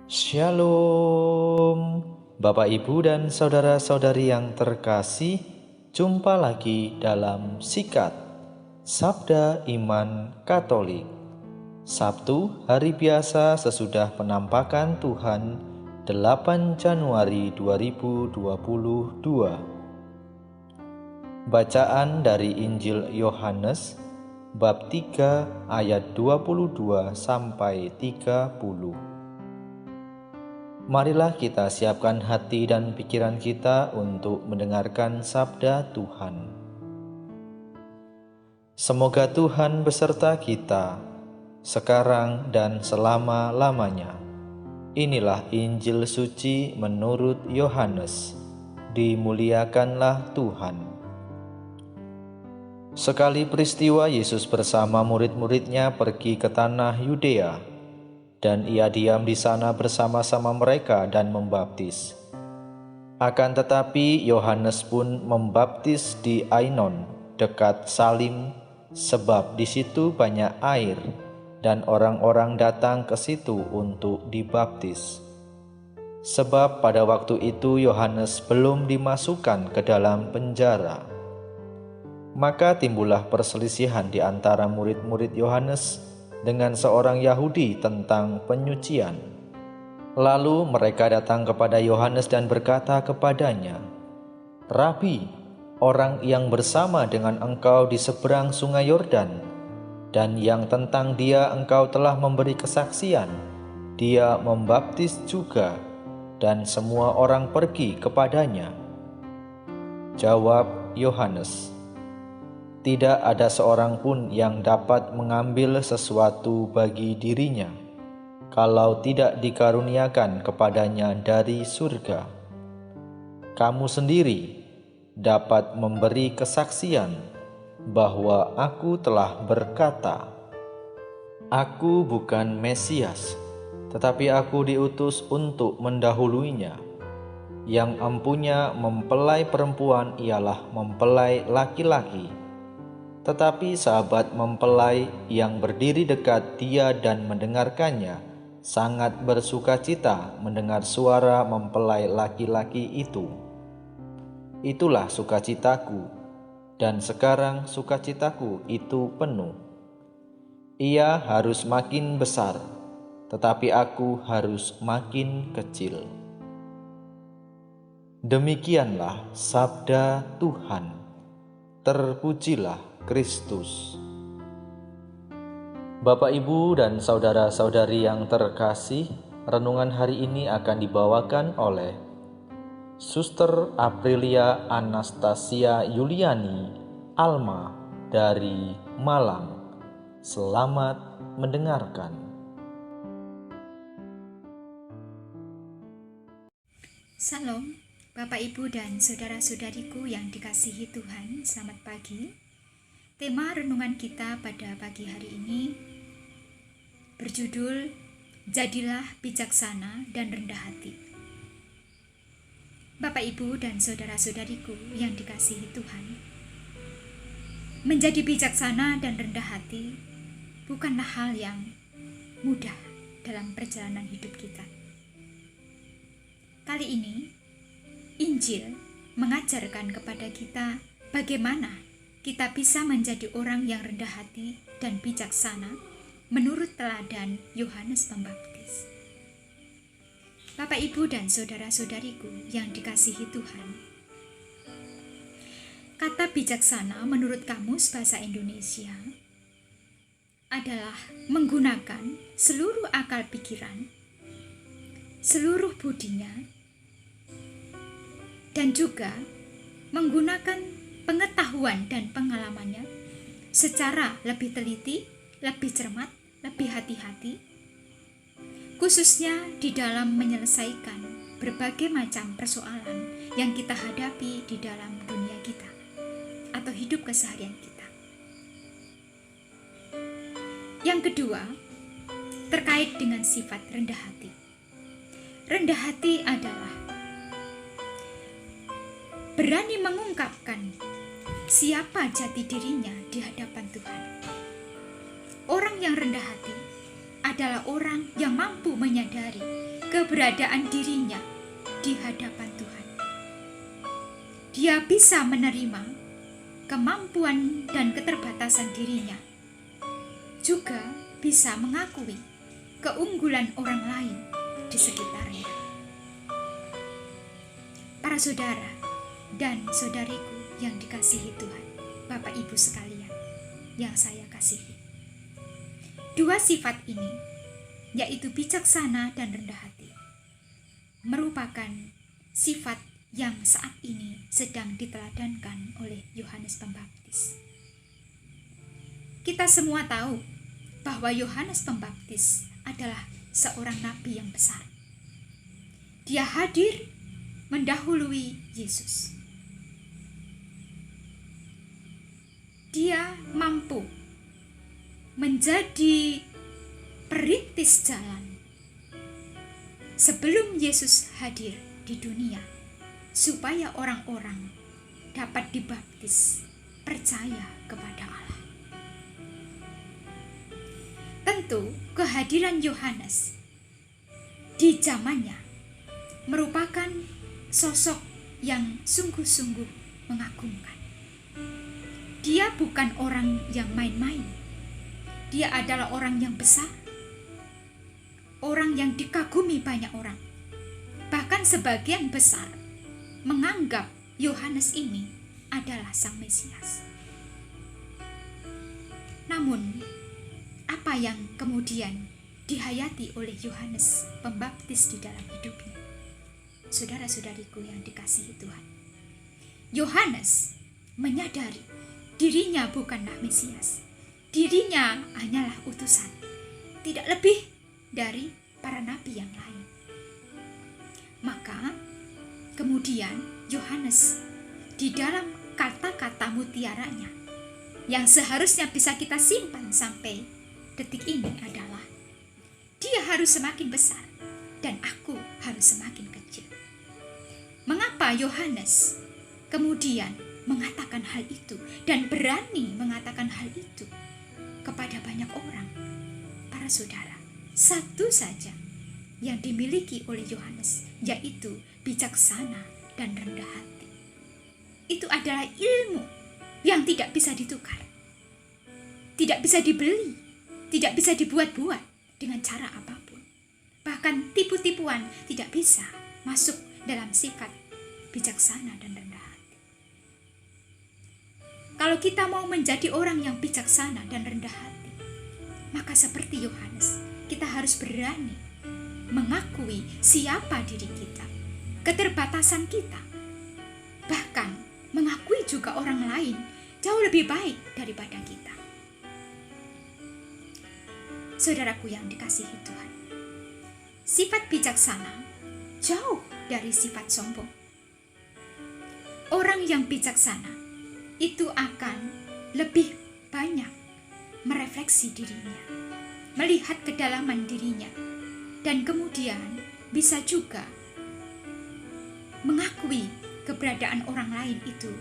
Shalom, Bapak Ibu dan saudara-saudari yang terkasih, jumpa lagi dalam Sikat Sabda Iman Katolik. Sabtu, hari biasa sesudah penampakan Tuhan, 8 Januari 2022. Bacaan dari Injil Yohanes, bab 3 ayat 22 sampai 30. Marilah kita siapkan hati dan pikiran kita untuk mendengarkan sabda Tuhan. Semoga Tuhan beserta kita, sekarang dan selama-lamanya. Inilah Injil suci menurut Yohanes. Dimuliakanlah Tuhan. Sekali peristiwa Yesus bersama murid-muridnya pergi ke tanah Yudea, dan ia diam di sana bersama-sama mereka dan membaptis. Akan tetapi Yohanes pun membaptis di Ainon, dekat Salim, sebab di situ banyak air, dan orang-orang datang ke situ untuk dibaptis. Sebab pada waktu itu Yohanes belum dimasukkan ke dalam penjara. Maka timbullah perselisihan di antara murid-murid Yohanes dengan seorang Yahudi tentang penyucian. Lalu mereka datang kepada Yohanes dan berkata kepadanya, "Rabi, orang yang bersama dengan engkau di seberang sungai Yordan, dan yang tentang dia engkau telah memberi kesaksian, dia membaptis juga, dan semua orang pergi kepadanya." Jawab Yohanes, "Tidak ada seorang pun yang dapat mengambil sesuatu bagi dirinya, kalau tidak dikaruniakan kepadanya dari surga. Kamu sendiri dapat memberi kesaksian bahwa aku telah berkata, 'Aku bukan Mesias, tetapi aku diutus untuk mendahuluinya. Yang empunya mempelai perempuan ialah mempelai laki-laki.' Tetapi sahabat mempelai yang berdiri dekat dia dan mendengarkannya sangat bersukacita mendengar suara mempelai laki-laki itu. Itulah sukacitaku, dan sekarang sukacitaku itu penuh. Ia harus makin besar, tetapi aku harus makin kecil." Demikianlah sabda Tuhan. Terpujilah Kristus. Bapak, Ibu, dan saudara-saudari yang terkasih, renungan hari ini akan dibawakan oleh Suster Aprilia Anastasia Yuliani Alma dari Malang. Selamat mendengarkan. Salam, Bapak, Ibu, dan saudara-saudariku yang dikasihi Tuhan, selamat pagi. Tema renungan kita pada pagi hari ini berjudul Jadilah Bijaksana dan Rendah Hati. Bapak, Ibu, dan saudara-saudariku yang dikasihi Tuhan, menjadi bijaksana dan rendah hati bukanlah hal yang mudah dalam perjalanan hidup kita. Kali ini, Injil mengajarkan kepada kita bagaimana kita bisa menjadi orang yang rendah hati dan bijaksana menurut teladan Yohanes Pembaptis. Bapak, Ibu, dan saudara-saudariku yang dikasihi Tuhan, kata bijaksana menurut Kamus Bahasa Indonesia adalah menggunakan seluruh akal pikiran, seluruh budinya, dan juga menggunakan pengetahuan dan pengalamannya secara lebih teliti, lebih cermat, lebih hati-hati, khususnya di dalam menyelesaikan berbagai macam persoalan yang kita hadapi di dalam dunia kita atau hidup keseharian kita. Yang kedua, terkait dengan sifat rendah hati. Rendah hati adalah berani mengungkapkan siapa jati dirinya di hadapan Tuhan. Orang yang rendah hati adalah orang yang mampu menyadari keberadaan dirinya di hadapan Tuhan. Dia bisa menerima kemampuan dan keterbatasan dirinya, juga bisa mengakui keunggulan orang lain di sekitarnya. Para saudara dan saudariku yang dikasihi Tuhan, Bapak Ibu sekalian yang saya kasihi, dua sifat ini, yaitu bijaksana dan rendah hati, merupakan sifat yang saat ini sedang diteladankan oleh Yohanes Pembaptis. Kita semua tahu bahwa Yohanes Pembaptis adalah seorang nabi yang besar. Dia hadir mendahului Yesus. Dia mampu menjadi perintis jalan sebelum Yesus hadir di dunia, supaya orang-orang dapat dibaptis percaya kepada Allah. Tentu kehadiran Yohanes di zamannya merupakan sosok yang sungguh-sungguh mengagumkan. Dia bukan orang yang main-main. Dia adalah orang yang besar, orang yang dikagumi banyak orang. Bahkan sebagian besar menganggap Yohanes ini adalah Sang Mesias. Namun, apa yang kemudian dihayati oleh Yohanes Pembaptis di dalam hidupnya? Saudara-saudariku yang dikasihi Tuhan, Yohanes menyadari dirinya bukanlah Mesias. Dirinya hanyalah utusan, tidak lebih dari para nabi yang lain. Maka kemudian Yohanes di dalam kata-kata mutiaranya yang seharusnya bisa kita simpan sampai detik ini adalah, dia harus semakin besar dan aku harus semakin kecil. Mengapa Yohanes kemudian mengatakan hal itu dan berani mengatakan hal itu kepada banyak orang? Para saudara, satu saja yang dimiliki oleh Yohanes, yaitu bijaksana dan rendah hati. Itu adalah ilmu yang tidak bisa ditukar, tidak bisa dibeli, tidak bisa dibuat-buat dengan cara apapun. Bahkan tipu-tipuan tidak bisa masuk dalam sifat bijaksana dan rendah hati. Kalau kita mau menjadi orang yang bijaksana dan rendah hati, maka seperti Yohanes, kita harus berani mengakui siapa diri kita, keterbatasan kita, bahkan mengakui juga orang lain jauh lebih baik daripada kita. Saudaraku yang dikasihi Tuhan, sifat bijaksana jauh dari sifat sombong. Orang yang bijaksana itu akan lebih banyak merefleksi dirinya, melihat kedalaman dirinya, dan kemudian bisa juga mengakui keberadaan orang lain itu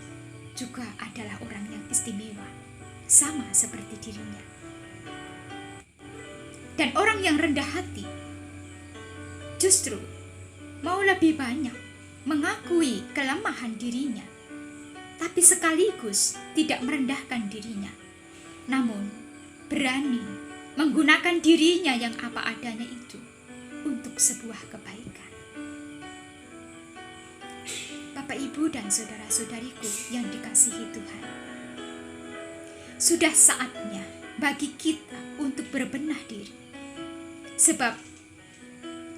juga adalah orang yang istimewa, sama seperti dirinya. Dan orang yang rendah hati justru mau lebih banyak mengakui kelemahan dirinya, tapi sekaligus tidak merendahkan dirinya, namun berani menggunakan dirinya yang apa adanya itu untuk sebuah kebaikan. Bapak, Ibu, dan saudara-saudariku yang dikasihi Tuhan, sudah saatnya bagi kita untuk berbenah diri, sebab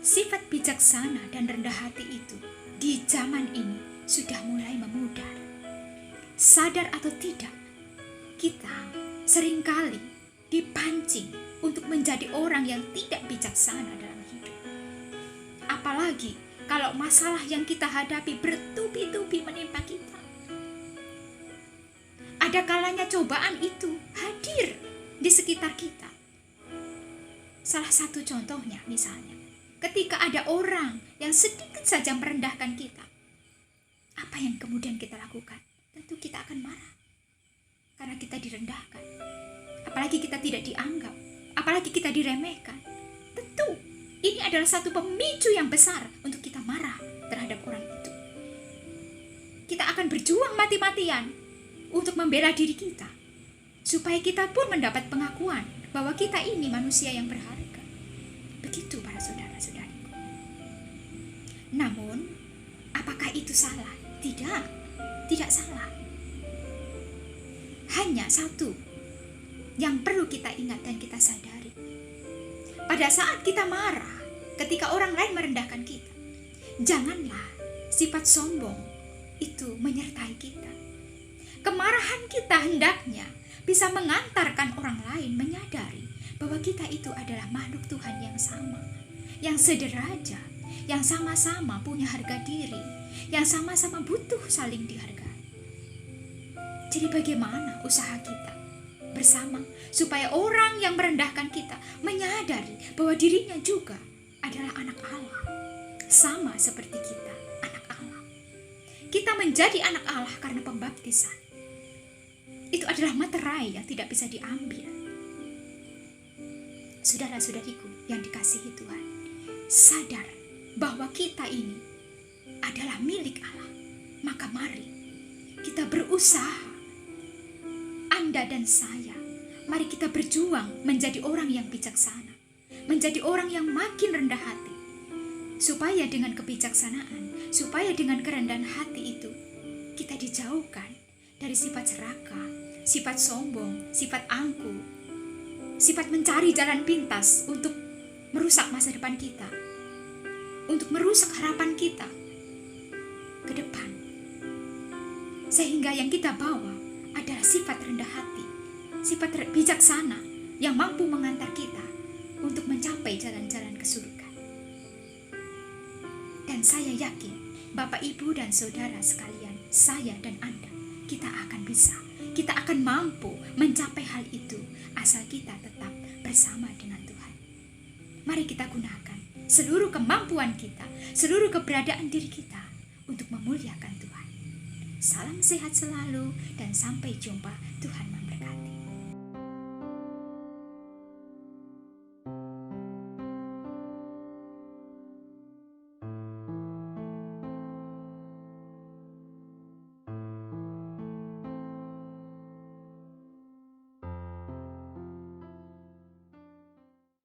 sifat bijaksana dan rendah hati itu di zaman ini sudah mulai memudar. Sadar atau tidak, kita seringkali dipancing untuk menjadi orang yang tidak bijaksana dalam hidup. Apalagi kalau masalah yang kita hadapi bertubi-tubi menimpa kita. Ada kalanya cobaan itu hadir di sekitar kita. Salah satu contohnya misalnya, ketika ada orang yang sedikit saja merendahkan kita, apa yang kemudian kita lakukan? Tentu kita akan marah karena kita direndahkan. Apalagi kita tidak dianggap, apalagi kita diremehkan. ini adalah satu pemicu yang besar untuk kita marah terhadap orang itu. Kita akan berjuang mati-matian untuk membela diri kita, supaya kita pun mendapat pengakuan bahwa kita ini manusia yang berharga. Begitu para saudara-saudariku. Namun, apakah itu salah? Tidak, tidak salah. Hanya satu yang perlu kita ingat dan kita sadari. Pada saat kita marah, ketika orang lain merendahkan kita, janganlah sifat sombong itu menyertai kita. Kemarahan kita hendaknya bisa mengantarkan orang lain menyadari bahwa kita itu adalah makhluk Tuhan yang sama, yang sederajat, yang sama-sama punya harga diri, yang sama-sama butuh saling dihargai. Jadi bagaimana usaha kita bersama supaya orang yang merendahkan kita menyadari bahwa dirinya juga adalah anak Allah, sama seperti kita, anak Allah. Kita menjadi anak Allah karena pembaptisan. Itu adalah materai yang tidak bisa diambil. Saudara-saudariku yang dikasihi Tuhan, sadar bahwa kita ini adalah milik Allah. Maka mari kita berusaha, Anda dan saya, mari kita berjuang menjadi orang yang bijaksana, menjadi orang yang makin rendah hati, supaya dengan kebijaksanaan, supaya dengan kerendahan hati itu, kita dijauhkan dari sifat serakah, sifat sombong, sifat angkuh, sifat mencari jalan pintas untuk merusak masa depan kita, untuk merusak harapan kita ke depan. Sehingga yang kita bawa adalah sifat rendah hati, sifat bijaksana yang mampu mengantar kita untuk mencapai jalan-jalan ke surga. Dan saya yakin, Bapak, Ibu, dan Saudara sekalian, saya dan Anda, kita akan bisa, kita akan mampu mencapai hal itu asal kita tetap bersama dengan Tuhan. Mari kita gunakan seluruh kemampuan kita, seluruh keberadaan diri kita untuk memuliakan Tuhan. Salam sehat selalu dan sampai jumpa. Tuhan